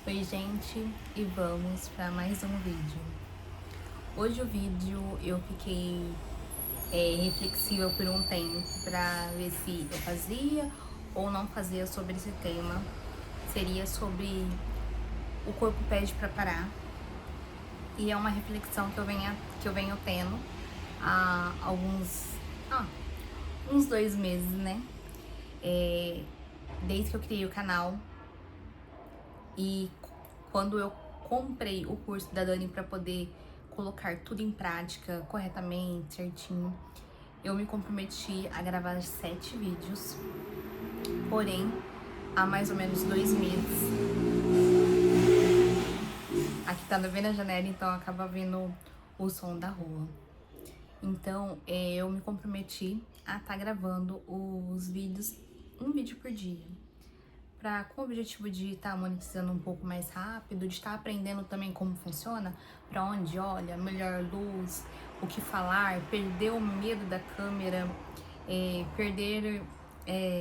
Oi gente, e vamos para mais um vídeo. Hoje o vídeo eu fiquei reflexiva por um tempo para ver se eu fazia ou não fazia sobre esse tema. Seria sobre o corpo pede para parar, e é uma reflexão que eu venho tendo há uns 2 meses, né? Desde que eu criei o canal. E quando eu comprei o curso da Dani para poder colocar tudo em prática corretamente, certinho, eu me comprometi a gravar 7 vídeos. Porém, há mais ou menos 2 meses, aqui tá vendo a janela, então acaba vendo o som da rua. Então, eu me comprometi a estar gravando os vídeos, um vídeo por dia. Com o objetivo de estar monetizando um pouco mais rápido, de estar aprendendo também como funciona, para onde olha, melhor luz, o que falar, perder o medo da câmera,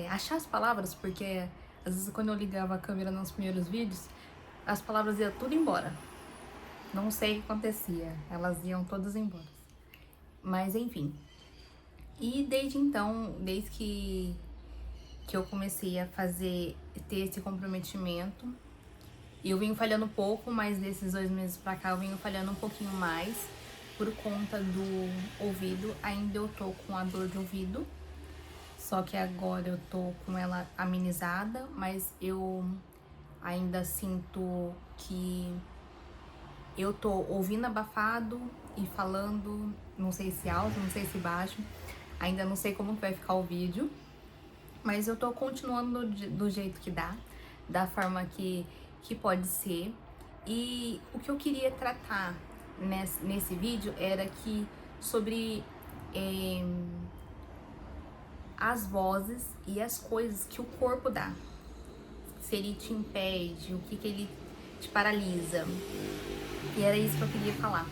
achar as palavras, porque às vezes quando eu ligava a câmera nos primeiros vídeos, as palavras iam tudo embora. Não sei o que acontecia, elas iam todas embora. Mas enfim. E desde então, desde que eu comecei a ter esse comprometimento. Eu venho falhando um pouco, mas desses 2 meses pra cá eu venho falhando um pouquinho mais por conta do ouvido. Ainda eu tô com a dor de ouvido, só que agora eu tô com ela amenizada, mas eu ainda sinto que eu tô ouvindo abafado e falando, não sei se alto, não sei se baixo. Ainda não sei como vai ficar o vídeo, mas eu tô continuando do jeito que dá, da forma que pode ser. E o que eu queria tratar nesse vídeo era sobre as vozes e as coisas que o corpo dá. Se ele te impede, o que ele te paralisa. E era isso que eu queria falar.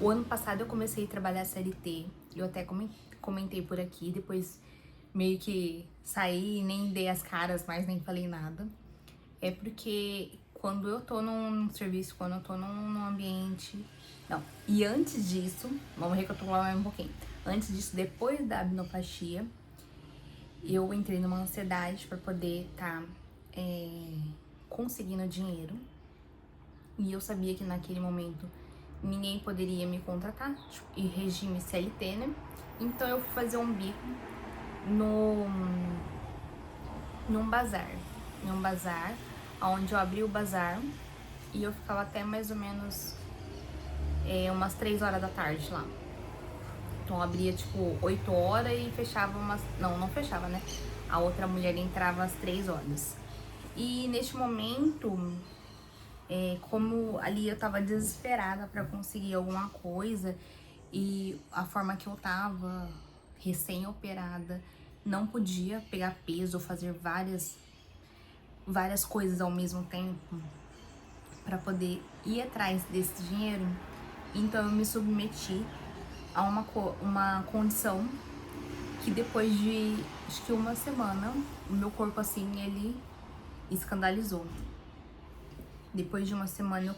O ano passado eu comecei a trabalhar CLT, eu até comentei por aqui, depois meio que saí e nem dei as caras mais, nem falei nada. É porque quando eu tô num serviço, quando eu tô num ambiente... Não, e antes disso, vamos recapitular mais um pouquinho. Antes disso, depois da abnoplastia, eu entrei numa ansiedade pra poder conseguindo dinheiro. E eu sabia que naquele momento ninguém poderia me contratar, e regime CLT, né? Então eu fui fazer um bico num bazar, onde eu abri o bazar e eu ficava até mais ou menos umas 3 horas da tarde lá. Então eu abria tipo 8 horas e fechava umas... Não fechava, né? A outra mulher entrava às 3 horas. E neste momento, como ali eu tava desesperada pra conseguir alguma coisa, e a forma que eu tava, recém-operada, não podia pegar peso, fazer várias coisas ao mesmo tempo para poder ir atrás desse dinheiro. Então eu me submeti a uma condição que depois de acho que uma semana, o meu corpo assim, ele escandalizou. Depois de uma semana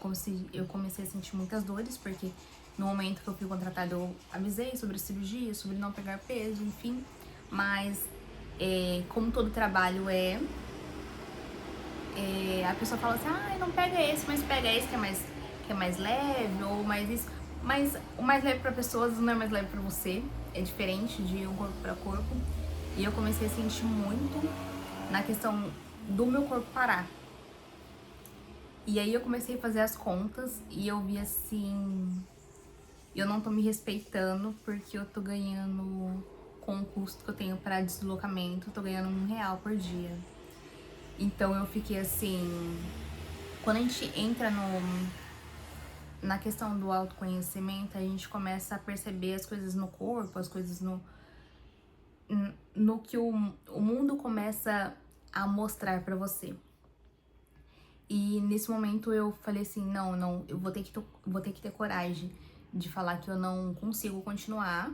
eu comecei a sentir muitas dores, porque no momento que eu fui contratada eu avisei sobre a cirurgia, sobre não pegar peso, enfim. Mas como todo trabalho a pessoa fala assim, não pega esse, mas pega esse que é mais leve, ou mais isso. Mas o mais leve para pessoas não é mais leve para você, é diferente de um corpo para corpo. E eu comecei a sentir muito na questão do meu corpo parar. E aí eu comecei a fazer as contas e eu vi assim, eu não tô me respeitando porque eu tô ganhando, com o custo que eu tenho para deslocamento, eu tô ganhando R$1 por dia. Então eu fiquei assim, quando a gente entra na questão do autoconhecimento, a gente começa a perceber as coisas no corpo, as coisas no que o mundo começa a mostrar pra você. E nesse momento eu falei assim, não, eu vou ter que ter coragem de falar que eu não consigo continuar.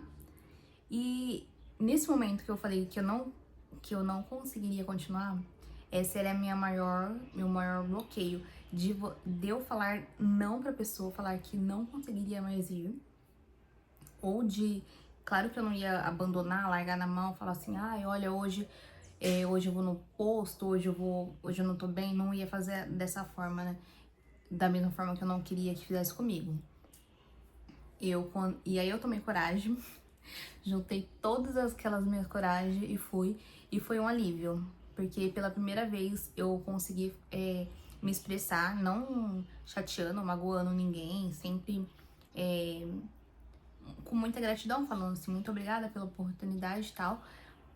E nesse momento que eu falei que eu não conseguiria continuar, Esse era meu maior bloqueio. De eu falar não pra pessoa, falar que não conseguiria mais ir. Ou de... Claro que eu não ia abandonar, largar na mão, falar assim, ai, olha, hoje eu vou no posto, hoje eu não tô bem. Não ia fazer dessa forma, né? Da mesma forma que eu não queria que fizesse comigo. E aí eu tomei coragem, juntei todas aquelas minhas coragens e fui. E foi um alívio, porque pela primeira vez eu consegui me expressar, não chateando, magoando ninguém, sempre com muita gratidão, falando assim, muito obrigada pela oportunidade e tal,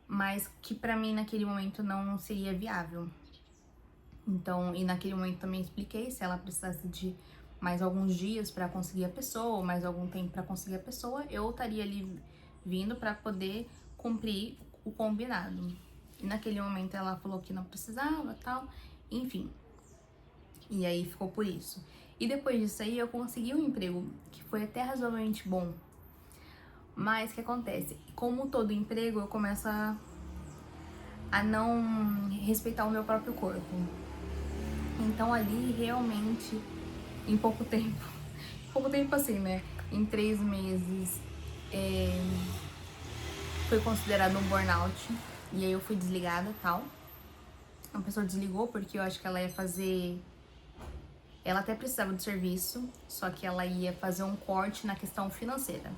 mas que pra mim naquele momento não seria viável. Então, e naquele momento também expliquei se ela precisasse de mais alguns dias pra conseguir a pessoa, ou mais algum tempo pra conseguir a pessoa, eu estaria ali vindo pra poder cumprir o combinado. E naquele momento ela falou que não precisava, tal, enfim. E aí ficou por isso. E depois disso aí eu consegui um emprego que foi até razoavelmente bom. Mas o que acontece? Como todo emprego, eu começo a não respeitar o meu próprio corpo. Então ali realmente, em pouco tempo, pouco tempo assim, né? Em 3 meses, foi considerado um burnout. E aí eu fui desligada e tal. A pessoa desligou porque eu acho que ela ia fazer... Ela até precisava do serviço, só que ela ia fazer um corte na questão financeira.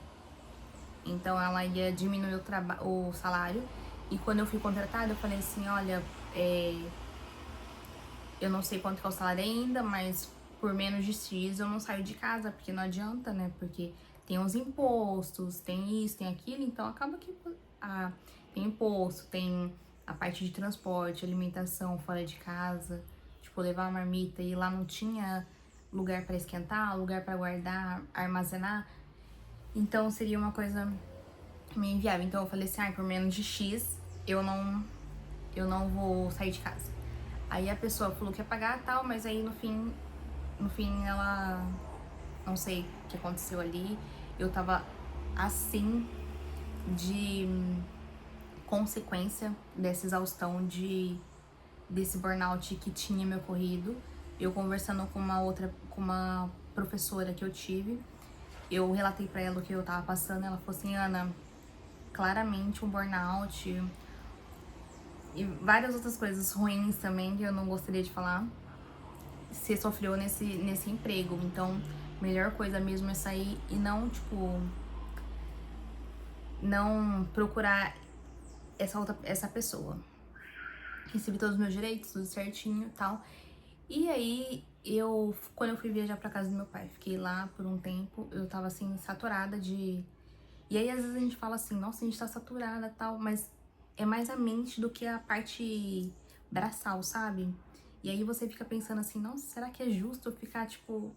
Então ela ia diminuir o salário. E quando eu fui contratada, eu falei assim, olha, eu não sei quanto que é o salário ainda, mas por menos de X eu não saio de casa, porque não adianta, né? Porque tem os impostos, tem isso, tem aquilo, então acaba que tem imposto, tem a parte de transporte, alimentação fora de casa, tipo, levar a marmita e lá não tinha lugar pra esquentar, lugar pra guardar, armazenar. Então seria uma coisa meio inviável. Então eu falei assim, por menos de X eu não vou sair de casa. Aí a pessoa falou que ia pagar e tal, mas aí no fim ela... Não sei o que aconteceu ali. Eu tava assim de consequência dessa exaustão desse burnout que tinha me ocorrido. Eu conversando com uma professora que eu tive, eu relatei pra ela o que eu tava passando, ela falou assim, Ana, claramente um burnout e várias outras coisas ruins também que eu não gostaria de falar, você sofreu nesse emprego. Então, melhor coisa mesmo é sair e não, tipo, não procurar essa pessoa. Recebi todos os meus direitos, tudo certinho e tal. E aí, quando eu fui viajar pra casa do meu pai, fiquei lá por um tempo, eu tava assim, saturada de... E aí, às vezes a gente fala assim, nossa, a gente tá saturada e tal, mas é mais a mente do que a parte braçal, sabe? E aí você fica pensando assim, nossa, será que é justo eu ficar, tipo,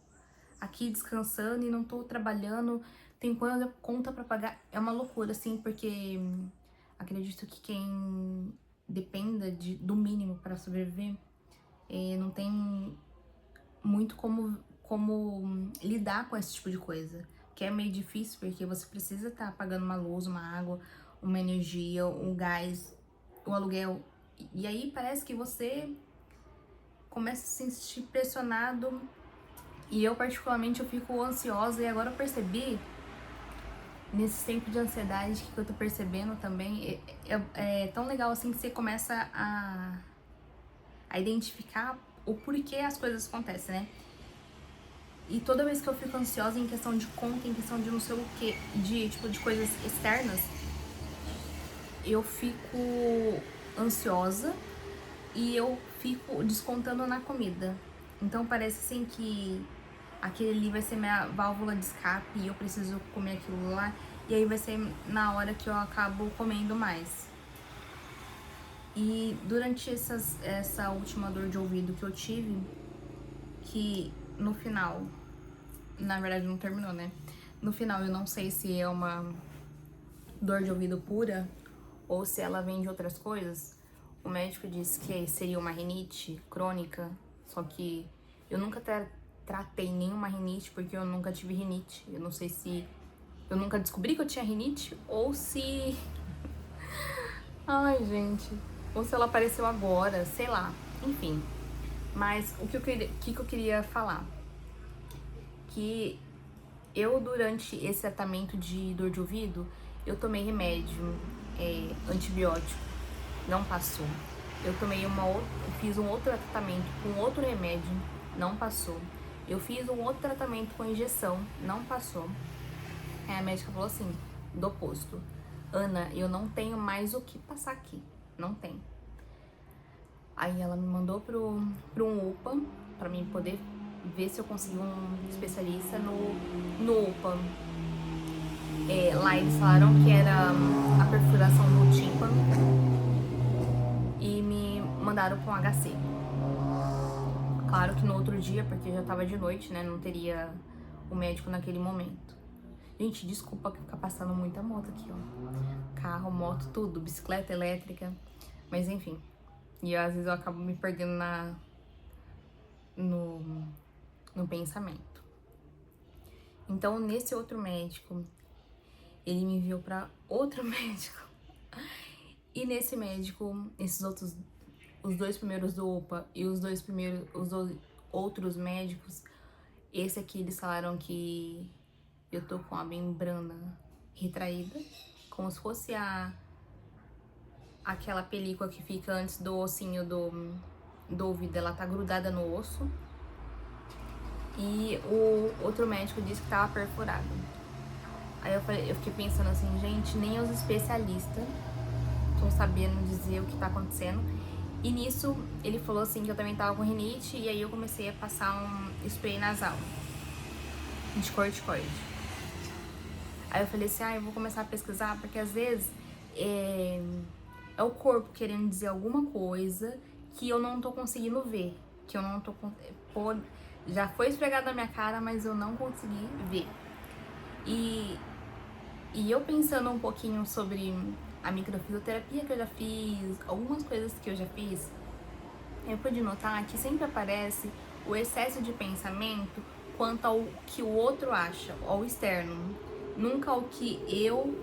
aqui descansando e não tô trabalhando? Tem conta pra pagar. É uma loucura, assim, porque acredito que quem dependa do mínimo pra sobreviver, não tem muito como lidar com esse tipo de coisa. Que é meio difícil, porque você precisa estar pagando uma luz, uma água, uma energia, um gás, um aluguel. E aí parece que você começa a se sentir pressionado. E eu, particularmente, eu fico ansiosa. E agora eu percebi, nesse tempo de ansiedade que eu tô percebendo também, é tão legal assim que você começa a identificar o porquê as coisas acontecem, né? E toda vez que eu fico ansiosa em questão de conta, em questão de não sei o que, de coisas externas, eu fico ansiosa e eu fico descontando na comida. Então parece assim que aquele ali vai ser minha válvula de escape e eu preciso comer aquilo lá. E aí vai ser na hora que eu acabo comendo mais. E durante essa última dor de ouvido que eu tive, que no final, na verdade não terminou, né? No final eu não sei se é uma dor de ouvido pura ou se ela vem de outras coisas. O médico disse que seria uma rinite crônica, só que eu nunca tratei nenhuma rinite porque eu nunca tive rinite. Eu não sei se eu nunca descobri que eu tinha rinite ou se... Ai, gente, ou se ela apareceu agora, sei lá. Enfim, mas o que eu queria falar? Que eu, durante esse tratamento de dor de ouvido, eu tomei remédio, antibiótico, não passou. Eu fiz um outro tratamento com outro remédio, não passou. Eu fiz um outro tratamento com injeção, não passou. Aí a médica falou assim, do posto: Ana, eu não tenho mais o que passar aqui, não tem. Aí ela me mandou pro um UPA, pra mim poder ver se eu consegui um especialista no UPA. Lá eles falaram que era a perfuração do tímpano e me mandaram pra um HC. Claro que no outro dia, porque já tava de noite, né, não teria o médico naquele momento. Gente, desculpa ficar passando muita moto aqui, ó. Carro, moto, tudo, bicicleta elétrica, mas enfim. E às vezes eu acabo me perdendo no pensamento. Então, nesse outro médico, ele me enviou pra outro médico. E nesse médico, os dois primeiros do UPA e os dois outros médicos, esse aqui eles falaram que eu tô com a membrana retraída, como se fosse aquela película que fica antes do ossinho do ouvido, ela tá grudada no osso. E o outro médico disse que tava perfurado. Aí eu fiquei pensando assim, gente, nem os especialistas estão sabendo dizer o que tá acontecendo. E nisso ele falou assim que eu também tava com rinite, e aí eu comecei a passar um spray nasal de corticoide. Aí eu falei assim, eu vou começar a pesquisar, porque às vezes é o corpo querendo dizer alguma coisa que eu não tô conseguindo ver, que eu não tô... já foi esfregado na minha cara, mas eu não consegui ver. E eu pensando um pouquinho sobre a microfisioterapia que eu já fiz, algumas coisas que eu já fiz, eu pude notar que sempre aparece o excesso de pensamento quanto ao que o outro acha, ao externo, nunca ao que eu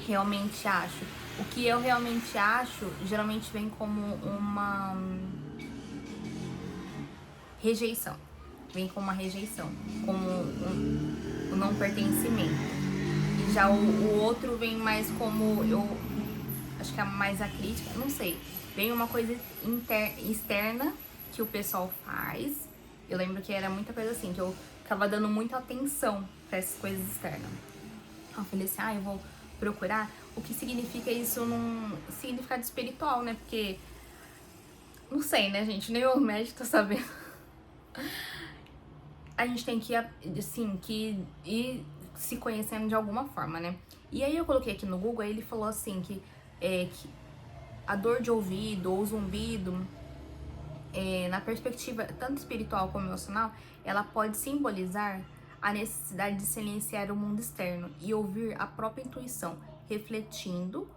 realmente acho. O que eu realmente acho geralmente vem como uma rejeição. Vem como uma rejeição, como um não pertencimento. E já o outro vem mais como, eu acho que é mais a crítica, não sei. Vem uma coisa externa que o pessoal faz. Eu lembro que era muita coisa assim, que eu ficava dando muita atenção para essas coisas externas. Eu falei assim, eu vou procurar o que significa isso num significado espiritual, né? Porque, não sei, né, gente? Nem o médico tá sabendo. A gente tem que, assim, que ir se conhecendo de alguma forma, né? E aí eu coloquei aqui no Google, aí ele falou assim que a dor de ouvido ou zumbido, na perspectiva tanto espiritual como emocional, ela pode simbolizar a necessidade de silenciar o mundo externo e ouvir a própria intuição, refletindo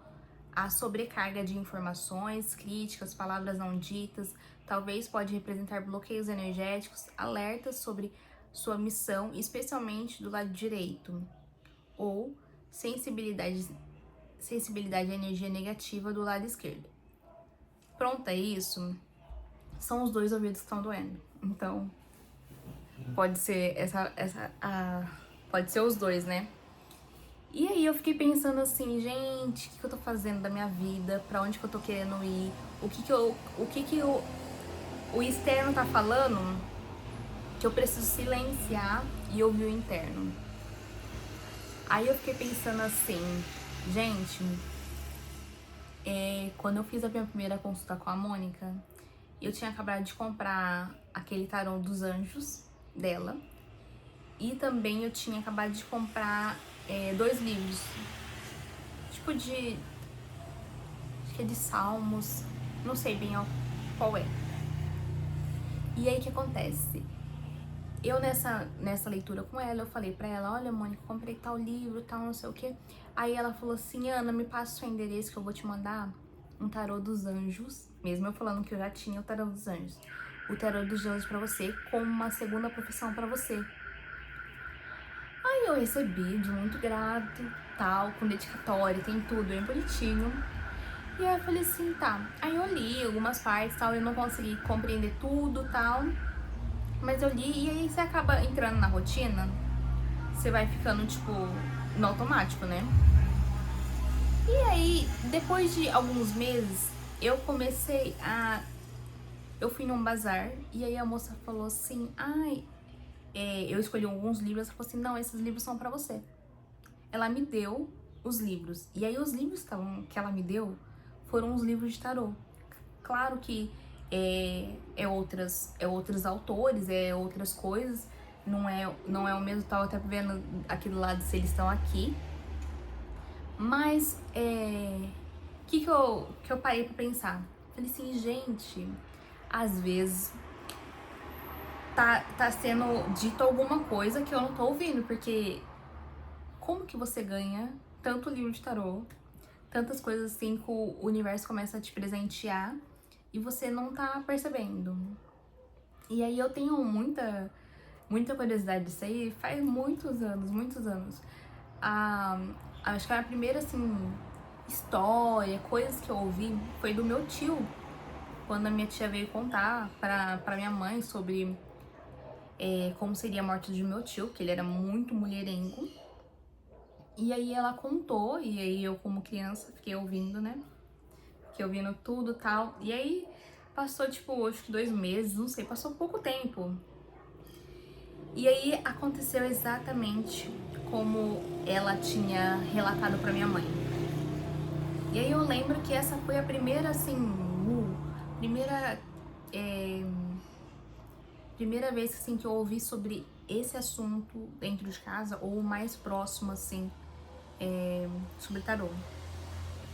a sobrecarga de informações, críticas, palavras não ditas. Talvez pode representar bloqueios energéticos, alertas sobre sua missão, especialmente do lado direito, ou sensibilidade à energia negativa do lado esquerdo. Pronto, é isso. São os dois ouvidos que estão doendo. Então, pode ser pode ser os dois, né? E aí eu fiquei pensando assim, gente, o que eu tô fazendo da minha vida? Pra onde que eu tô querendo ir? O que o externo tá falando que eu preciso silenciar e ouvir o interno? Aí eu fiquei pensando assim, gente, quando eu fiz a minha primeira consulta com a Mônica, eu tinha acabado de comprar aquele tarô dos anjos dela. E também eu tinha acabado de comprar 2 livros, tipo de... acho que é de Salmos, não sei bem qual é. E aí o que acontece? Eu nessa leitura com ela, eu falei pra ela, olha, Mônica, comprei tal livro, tal, não sei o que. Aí ela falou assim, Ana, me passa o seu endereço que eu vou te mandar um tarô dos anjos, mesmo eu falando que eu já tinha o tarô dos anjos. O tarô dos anjos pra você, como uma segunda profissão pra você. Aí eu recebi, de muito grato, tal, com dedicatória, tem tudo bem bonitinho. E aí eu falei assim, tá. Aí eu li algumas partes, tal, eu não consegui compreender tudo, tal. Mas eu li e aí você acaba entrando na rotina, você vai ficando, tipo, no automático, né? E aí, depois de alguns meses, eu comecei a... Eu fui num bazar e aí a moça falou assim, ai... eu escolhi alguns livros, ela falou assim, não, esses livros são pra você. Ela me deu os livros. E aí os livros que ela me deu foram os livros de tarô. Claro que é outros autores, é outras coisas, não é o mesmo, tava até vendo aqui do lado se eles estão aqui. Mas que eu parei pra pensar? Falei assim, gente, às vezes tá sendo dito alguma coisa que eu não tô ouvindo, porque como que você ganha tanto livro de tarô, tantas coisas assim que o universo começa a te presentear e você não tá percebendo? E aí eu tenho muita curiosidade disso aí, faz muitos anos, muitos anos. Acho que a primeira, assim, história, coisas que eu ouvi foi do meu tio, quando a minha tia veio contar pra minha mãe sobre como seria a morte de meu tio, que ele era muito mulherengo. E aí ela contou, e aí eu como criança fiquei ouvindo, né? Fiquei ouvindo tudo e tal. E aí passou, tipo, acho que 2 meses, não sei, passou pouco tempo. E aí aconteceu exatamente como ela tinha relatado pra minha mãe. E aí eu lembro que essa foi a primeira, assim, primeira, primeira vez assim, que eu ouvi sobre esse assunto dentro de casa, ou o mais próximo, assim, sobre tarô.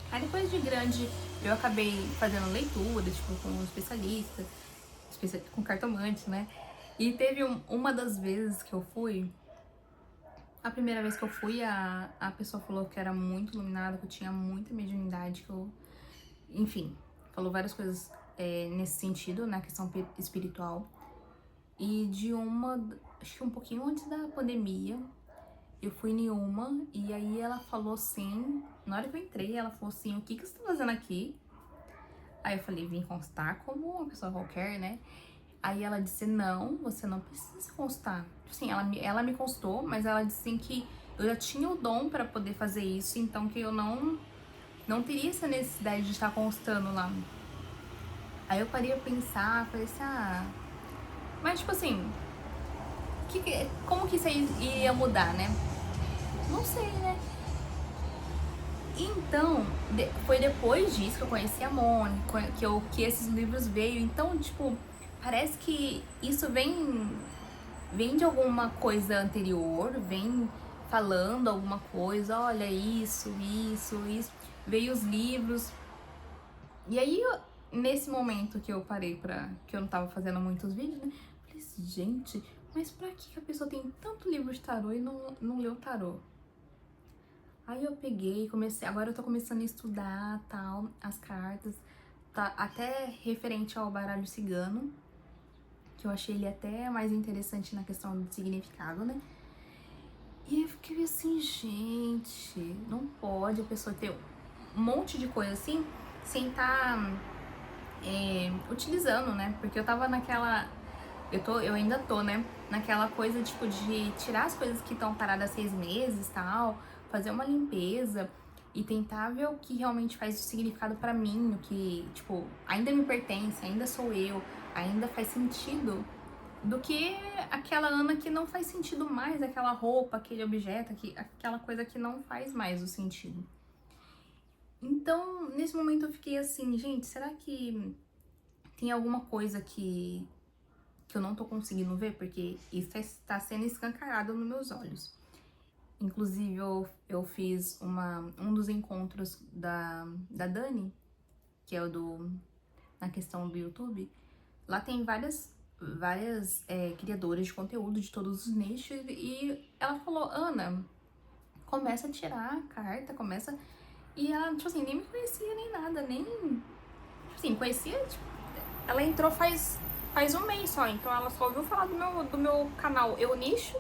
Aí depois de grande, eu acabei fazendo leitura, tipo, com um especialista, com cartomante, né? E teve uma das vezes que eu fui, a primeira vez que eu fui, a pessoa falou que era muito iluminada, que eu tinha muita mediunidade, que eu... Enfim, falou várias coisas nesse sentido, na questão espiritual. E acho que um pouquinho antes da pandemia, eu fui em uma, e aí ela falou assim, na hora que eu entrei, ela falou assim, o que você tá fazendo aqui? Aí eu falei, vim constar como uma pessoa qualquer, né? Aí ela disse, não, você não precisa se constar. Assim, ela me constou, mas ela disse assim, que eu já tinha o dom pra poder fazer isso, então que eu não teria essa necessidade de estar constando lá. Aí eu parei a pensar, falei assim, mas tipo assim, como que isso aí iria mudar, né? Não sei, né? Então, foi depois disso que eu conheci a Mônica, que esses livros veio. Então, tipo, parece que isso vem de alguma coisa anterior, vem falando alguma coisa, olha isso. Veio os livros. E aí, nesse momento que eu parei que eu não tava fazendo muitos vídeos, né? Falei assim, gente, mas pra que a pessoa tem tanto livro de tarô e não leu tarô? Aí eu peguei, agora eu tô começando a estudar, tal, as cartas, tá, até referente ao baralho cigano, que eu achei ele até mais interessante na questão do significado, né? E eu fiquei assim, gente, não pode a pessoa ter um monte de coisa assim, sem estar utilizando, né? Porque eu tava eu ainda tô, né? Naquela coisa, tipo, de tirar as coisas que estão paradas há 6 meses, tal, fazer uma limpeza e tentar ver o que realmente faz o significado pra mim, o que, tipo, ainda me pertence, ainda sou eu, ainda faz sentido, do que aquela Ana que não faz sentido mais, aquela roupa, aquele objeto, aquela coisa que não faz mais o sentido. Então, nesse momento eu fiquei assim, gente, será que tem alguma coisa que eu não tô conseguindo ver? Porque isso está sendo escancarado nos meus olhos. Inclusive, eu fiz um dos encontros da Dani, que é na questão do YouTube. Lá tem várias criadoras de conteúdo de todos os nichos. E ela falou, Ana, começa a tirar a carta, começa... E ela, tipo assim, nem me conhecia nem nada, nem... Tipo assim, conhecia, tipo... Ela entrou faz 1 mês só, então ela só ouviu falar do meu canal Eu Nicho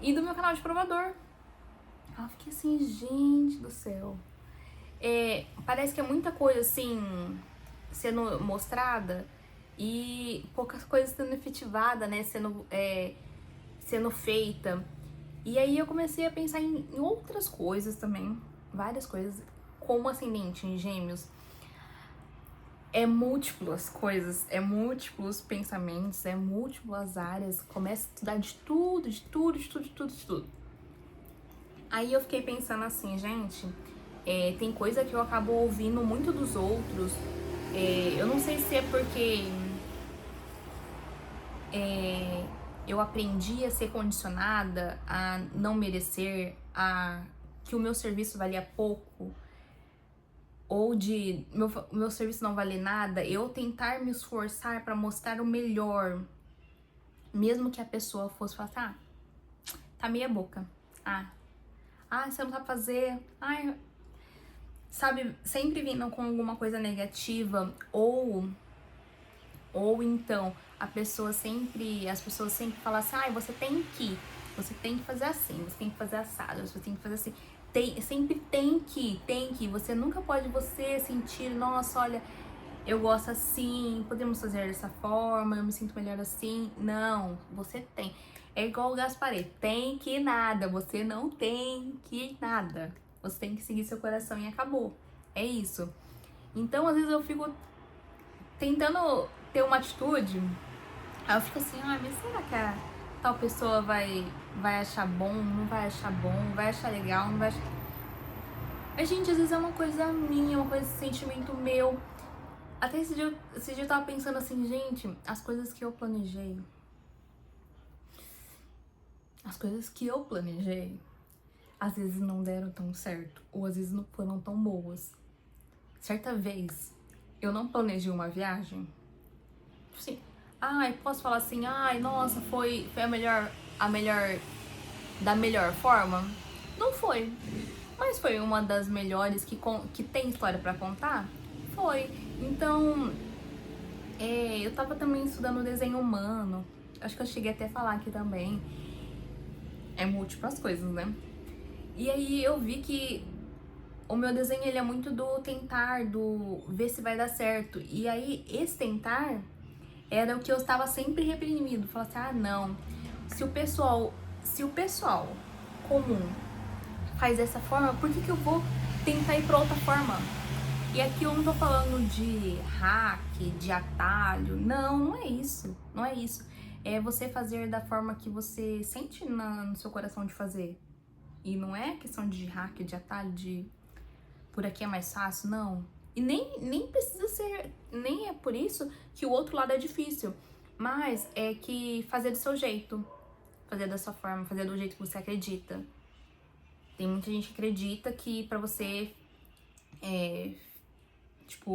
e do meu canal de provador. Ela fiquei assim, gente do céu. Parece que é muita coisa assim sendo mostrada e poucas coisas sendo efetivada, né? Sendo feita. E aí eu comecei a pensar em outras coisas também, várias coisas, como ascendente em Gêmeos. É múltiplas coisas, é múltiplos pensamentos, é múltiplas áreas. Começa a estudar de tudo, de tudo, de tudo, de tudo, de tudo. Aí eu fiquei pensando assim, gente, tem coisa que eu acabo ouvindo muito dos outros. Eu não sei se é porque eu aprendi a ser condicionada a não merecer, a que o meu serviço valia pouco, ou de meu serviço não valer nada, eu tentar me esforçar pra mostrar o melhor, mesmo que a pessoa fosse falar, tá meia boca. Você não sabe fazer. Sabe, sempre vindo com alguma coisa negativa, ou então as pessoas sempre falam assim, você tem que fazer assim, você tem que fazer assado, você tem que fazer assim. Sempre tem que, você nunca pode sentir, nossa, olha, eu gosto assim, podemos fazer dessa forma, eu me sinto melhor assim. Não, você tem. É igual o Gasparê, tem que nada, você não tem que nada. Você tem que seguir seu coração e acabou. É isso. Então, às vezes eu fico tentando ter uma atitude, aí eu fico assim, mas será que a tal pessoa vai achar bom, não vai achar bom, vai achar legal, não vai achar... Mas, gente, às vezes é uma coisa minha, uma coisa de sentimento meu. Até esse dia eu tava pensando assim, gente, as coisas que eu planejei, às vezes não deram tão certo, ou às vezes não foram tão boas. Certa vez, eu não planejei uma viagem, assim, posso falar assim, nossa, foi a melhor, da melhor forma? Não foi, mas foi uma das melhores que tem história pra contar? Foi. Então, eu tava também estudando desenho humano, acho que eu cheguei até a falar aqui também, múltiplas coisas, né? E aí eu vi que o meu desenho, ele é muito do tentar, do ver se vai dar certo. E aí, esse tentar era o que eu estava sempre reprimindo. Falar assim, não, se o pessoal comum faz dessa forma, por que eu vou tentar ir pra outra forma? E aqui eu não tô falando de hack, de atalho. Não, não é isso. Não é isso. É você fazer da forma que você sente no seu coração de fazer. E não é questão de hack, de atalho, de por aqui é mais fácil, não. E nem precisa ser, nem é por isso que o outro lado é difícil. Mas é que fazer do seu jeito, fazer da sua forma, fazer do jeito que você acredita. Tem muita gente que acredita que pra você,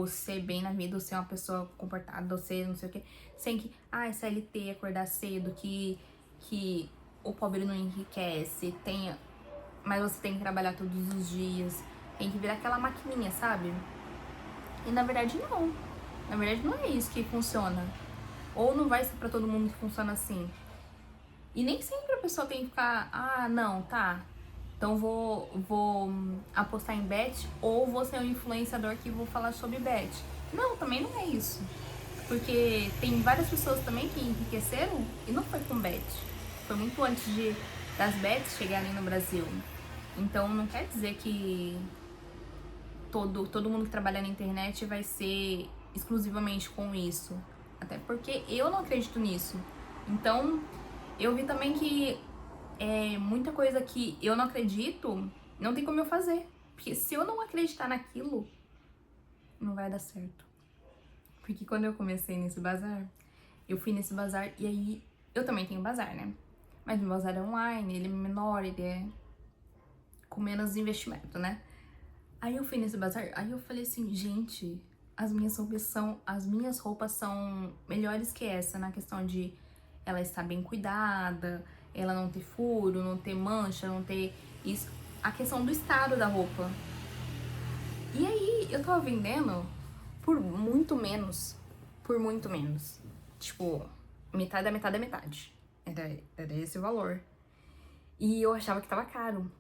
ser bem na vida, ou ser uma pessoa comportada, ou ser não sei o que, sem que, CLT, acordar cedo, que o pobre não enriquece, mas você tem que trabalhar todos os dias, tem que virar aquela maquininha, sabe? E na verdade não. Na verdade não é isso que funciona. Ou não vai ser pra todo mundo que funciona assim. E nem sempre a pessoa tem que ficar, não, tá. Então vou apostar em bet, ou vou ser um influenciador que vou falar sobre bet. Não, também não é isso. Porque tem várias pessoas também que enriqueceram e não foi com bet. Foi muito antes das bets chegarem no Brasil. Então não quer dizer que todo mundo que trabalha na internet vai ser exclusivamente com isso. Até porque eu não acredito nisso. Então, eu vi também que muita coisa que eu não acredito, não tem como eu fazer. Porque se eu não acreditar naquilo, não vai dar certo. Porque quando eu comecei nesse bazar, eu fui nesse bazar e aí eu também tenho bazar, né? Mas meu bazar é online, ele é menor, ele é com menos investimento, né? Aí eu fui nesse bazar, aí eu falei assim, gente, as minhas roupas são melhores que essa, na questão de ela estar bem cuidada, ela não ter furo, não ter mancha, não ter isso. A questão do estado da roupa. E aí eu tava vendendo por muito menos. Por muito menos. Tipo, metade da metade da metade. Era esse o valor. E eu achava que tava caro.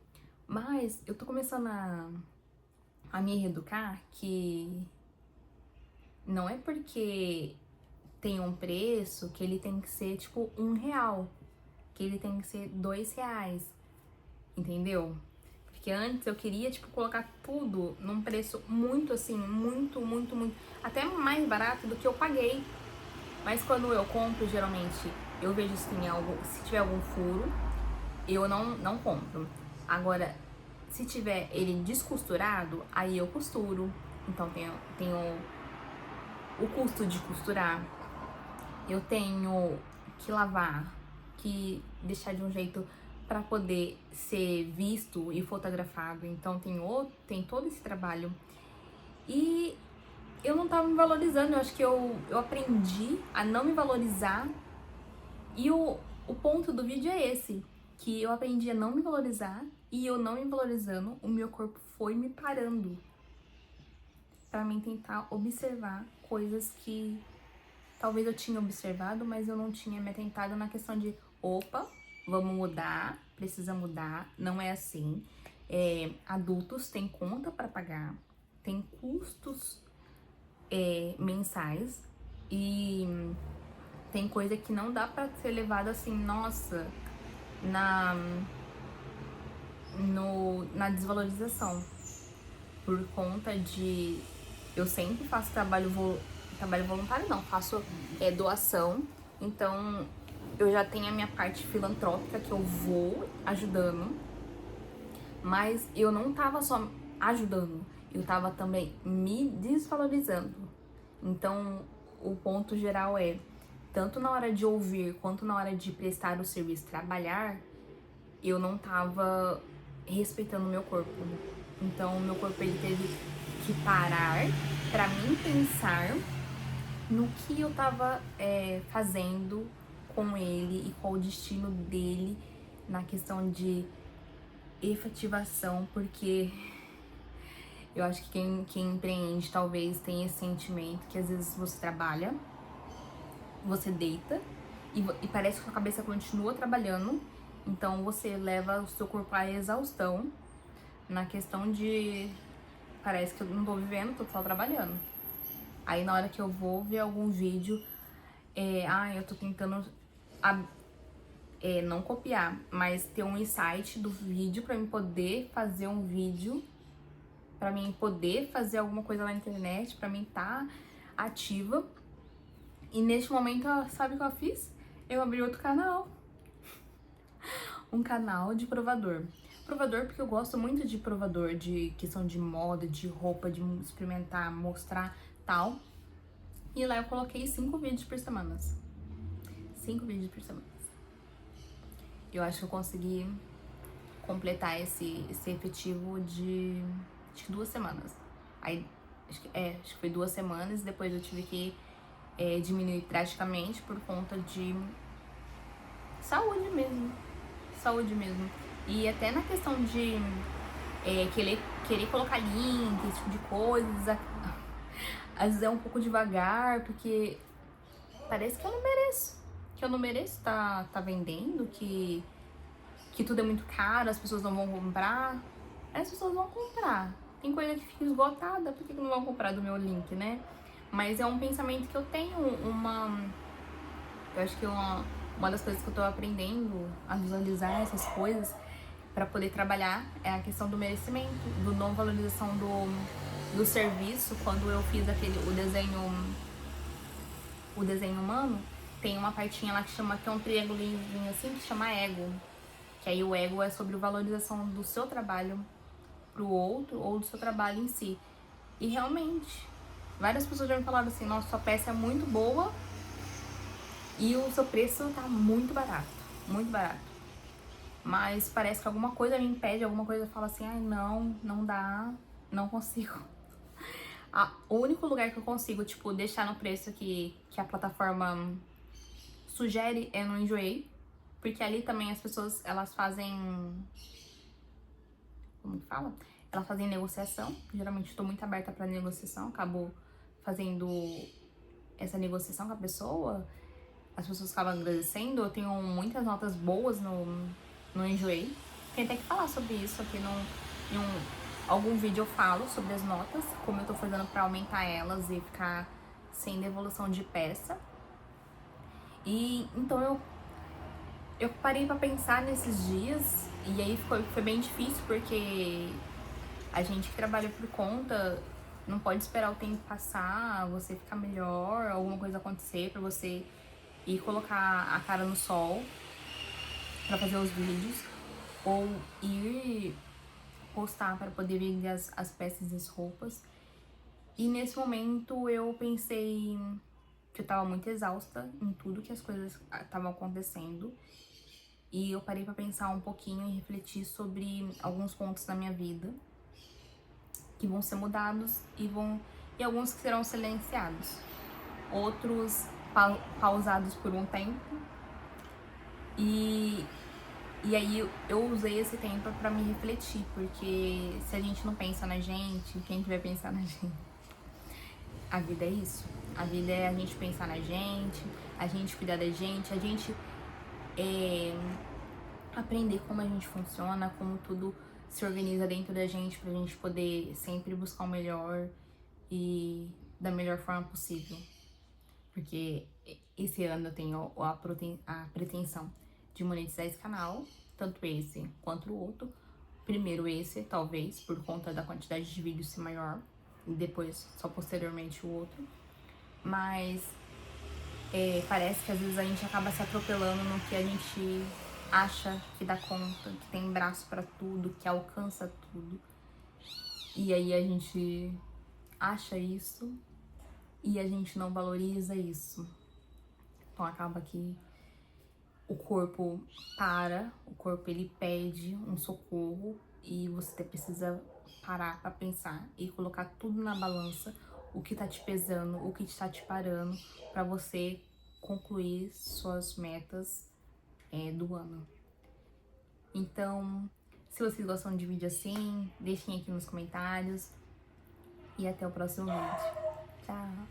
Mas eu tô começando a a me reeducar que não é porque tem um preço que ele tem que ser tipo R$ 1, que ele tem que ser R$ 2, entendeu? Porque antes eu queria, tipo, colocar tudo num preço muito assim, muito, até mais barato do que eu paguei. Mas quando eu compro, geralmente, eu vejo se tem algo, se tiver algum furo, eu não compro. Agora, se tiver ele descosturado, aí eu costuro. Então tenho o custo de costurar. Eu tenho que lavar, que deixar de um jeito para poder ser visto e fotografado. Então tem todo esse trabalho. E eu não tava me valorizando, eu acho que eu aprendi a não me valorizar. E o ponto do vídeo é esse, que eu aprendi a não me valorizar e eu não me valorizando, o meu corpo foi me parando pra mim tentar observar coisas que talvez eu tinha observado, mas eu não tinha me atentado na questão de, opa, vamos mudar, precisa mudar, não é assim. Adultos têm conta para pagar, tem custos mensais e tem coisa que não dá para ser levada assim, nossa, na desvalorização, por conta de eu sempre faço trabalho voluntário, não, faço doação, então eu já tenho a minha parte filantrópica que eu vou ajudando, mas eu não tava só ajudando, eu tava também me desvalorizando. Então o ponto geral é, tanto na hora de ouvir quanto na hora de prestar o serviço, trabalhar, eu não tava respeitando o meu corpo. Então o meu corpo ele teve que parar pra mim pensar no que eu tava fazendo com ele e qual o destino dele na questão de efetivação, porque eu acho que quem empreende talvez tenha esse sentimento que às vezes você trabalha, você deita e parece que a cabeça continua trabalhando, então você leva o seu corpo à exaustão na questão de parece que eu não tô vivendo, tô só trabalhando. Aí na hora que eu vou ver algum vídeo, eu tô tentando não copiar, mas ter um insight do vídeo pra mim poder fazer um vídeo, pra mim poder fazer alguma coisa na internet, pra mim tá ativa. E neste momento, sabe o que eu fiz? Eu abri outro canal. Um canal de provador. Provador porque eu gosto muito de provador, de questão de moda, de roupa, de experimentar, mostrar, tal. E lá eu coloquei 5 vídeos por semana. 5 vídeos por semana. Eu acho que eu consegui completar esse efetivo de acho que 2 semanas. Aí, acho que foi 2 semanas, depois eu tive que diminuir drasticamente por conta de saúde mesmo. Saúde mesmo. E até na questão de querer colocar link, esse tipo de coisas, às vezes é um pouco devagar, porque parece que eu não mereço. Que eu não mereço tá vendendo, que tudo é muito caro, as pessoas não vão comprar. As pessoas vão comprar. Tem coisa que fica esgotada, por que não vão comprar do meu link, né? Mas é um pensamento que eu tenho, eu acho que uma das coisas que eu tô aprendendo a visualizar essas coisas para poder trabalhar é a questão do merecimento, do não valorização do serviço. Quando eu fiz o desenho humano, tem uma partinha lá que chama, que é um triângulozinho assim, que chama ego. Que aí o ego é sobre a valorização do seu trabalho pro outro ou do seu trabalho em si. E realmente, várias pessoas já me falaram assim, nossa, sua peça é muito boa e o seu preço tá muito barato, muito barato. Mas parece que alguma coisa me impede, alguma coisa fala assim, ai não dá, não consigo. O único lugar que eu consigo, tipo, deixar no preço que a plataforma sugere é no Enjoei, porque ali também as pessoas, elas fazem, como que fala? Elas fazem negociação, geralmente estou muito aberta para negociação, acabo fazendo essa negociação com a pessoa, as pessoas acabam agradecendo, eu tenho muitas notas boas no Enjoei. Tem até que falar sobre isso aqui Algum vídeo eu falo sobre as notas, como eu tô fazendo pra aumentar elas e ficar sem devolução de peça. E então eu parei pra pensar nesses dias, e aí foi bem difícil, porque a gente que trabalha por conta não pode esperar o tempo passar, você ficar melhor, alguma coisa acontecer pra você ir colocar a cara no sol pra fazer os vídeos, ou ir postar para poder vender as peças e as roupas. E nesse momento eu pensei que eu tava muito exausta em tudo que as coisas estavam acontecendo. E eu parei pra pensar um pouquinho e refletir sobre alguns pontos da minha vida que vão ser mudados e alguns que serão silenciados. Outros pausados por um tempo. E aí eu usei esse tempo pra me refletir, porque se a gente não pensa na gente, quem que vai pensar na gente? A vida é isso. A vida é a gente pensar na gente, a gente cuidar da gente, a gente aprender como a gente funciona, como tudo se organiza dentro da gente pra gente poder sempre buscar o melhor e da melhor forma possível. Porque esse ano eu tenho a pretensão de monetizar esse canal, tanto esse quanto o outro. Primeiro esse, talvez, por conta da quantidade de vídeos ser maior, e depois, só posteriormente, o outro. Mas parece que às vezes a gente acaba se atropelando no que a gente acha que dá conta, que tem braço pra tudo, que alcança tudo. E aí a gente acha isso e a gente não valoriza isso. Então acaba que o corpo para, o corpo ele pede um socorro e você precisa parar pra pensar e colocar tudo na balança, o que tá te pesando, o que tá te parando, pra você concluir suas metas do ano. Então, se vocês gostam de vídeo assim, deixem aqui nos comentários e até o próximo vídeo. Tchau!